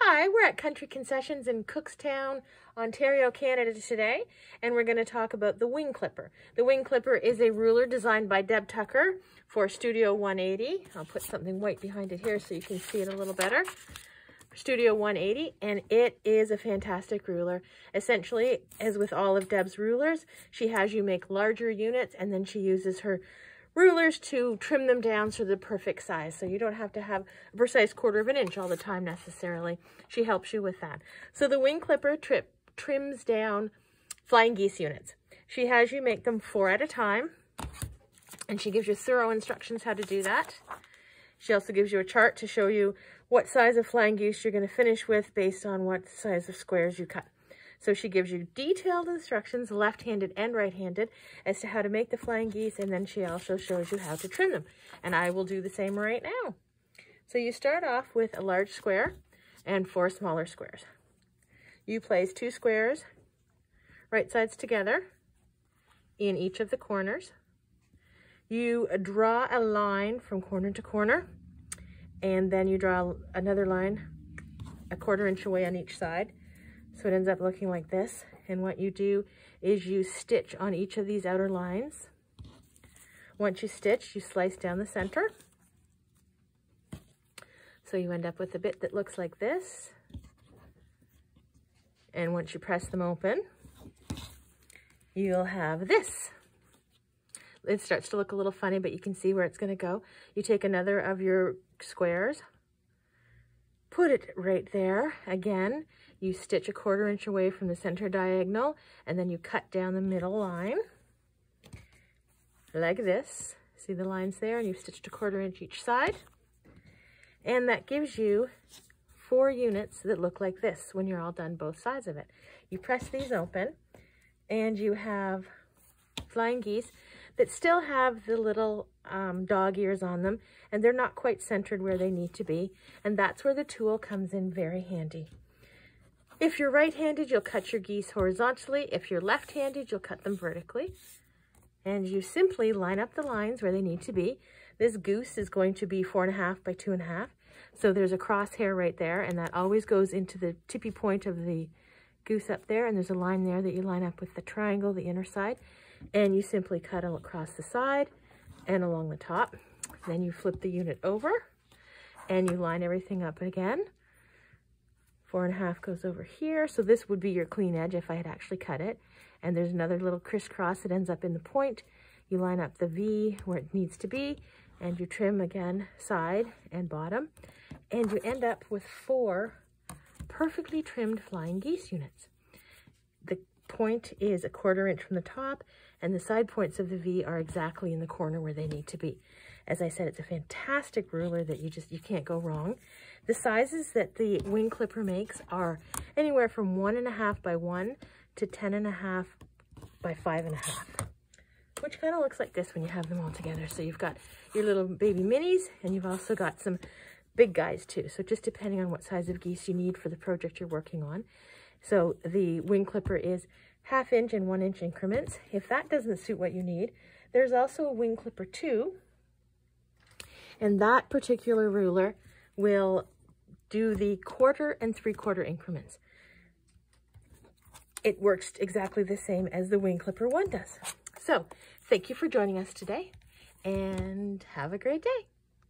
Hi, we're at Country Concessions in Cookstown, Ontario, Canada today, and we're going to talk about the wing clipper. The wing clipper is a ruler designed by Deb Tucker for Studio 180. I'll put something white behind it here so you can see it a little better. Studio 180, and it is a fantastic ruler. Essentially, as with all of Deb's rulers, she has you make larger units, and then she uses her rulers to trim them down so they're the perfect size. So you don't have to have a precise 1/4 inch all the time necessarily. She helps you with that. So the wing clipper trims down flying geese units. She has you make them 4 at a time, and she gives you thorough instructions how to do that. She also gives you a chart to show you what size of flying goose you're going to finish with based on what size of squares you cut. So she gives you detailed instructions, left-handed and right-handed, as to how to make the flying geese, and then she also shows you how to trim them. And I will do the same right now. So you start off with a large square and 4 smaller squares. You place 2 squares, right sides together, in each of the corners. You draw a line from corner to corner, and then you draw another line a 1/4 inch away on each side. So it ends up looking like this. And what you do is you stitch on each of these outer lines. Once you stitch, you slice down the center. So you end up with a bit that looks like this. And once you press them open, you'll have this. It starts to look a little funny, but you can see where it's going to go. You take another of your squares, put it right there. Again, you stitch a 1/4 inch away from the center diagonal, and then you cut down the middle line like this. See the lines there? And you've stitched a 1/4 inch each side. And that gives you 4 units that look like this when you're all done both sides of it. You press these open, and you have flying geese that still have the little dog ears on them, and they're not quite centered where they need to be, and that's where the tool comes in very handy. If you're right-handed, you'll cut your geese horizontally. If you're left-handed, you'll cut them vertically, and you simply line up the lines where they need to be. This goose is going to be 4.5 by 2.5, so there's a crosshair right there, and that always goes into the tippy point of the goose up there, and there's a line there that you line up with the triangle, the inner side, and you simply cut across the side and along the top. Then you flip the unit over and you line everything up again. 4.5 goes over here. So this would be your clean edge if I had actually cut it. And there's another little crisscross that ends up in the point. You line up the V where it needs to be, and you trim again side and bottom. And you end up with 4 perfectly trimmed flying geese units. The point is a 1/4 inch from the top, and the side points of the V are exactly in the corner where they need to be. As I said, it's a fantastic ruler that you can't go wrong. The sizes that the wing clipper makes are anywhere from 1.5 by 1 to 10.5 by 5.5, which kind of looks like this when you have them all together. So you've got your little baby minis, and you've also got some big guys too. So just depending on what size of geese you need for the project you're working on. So the wing clipper is 1/2 inch and 1 inch increments. If that doesn't suit what you need, there's also a wing clipper 2. And that particular ruler will do the 1/4 and 3/4 increments. It works exactly the same as the wing clipper 1 does. So thank you for joining us today, and have a great day.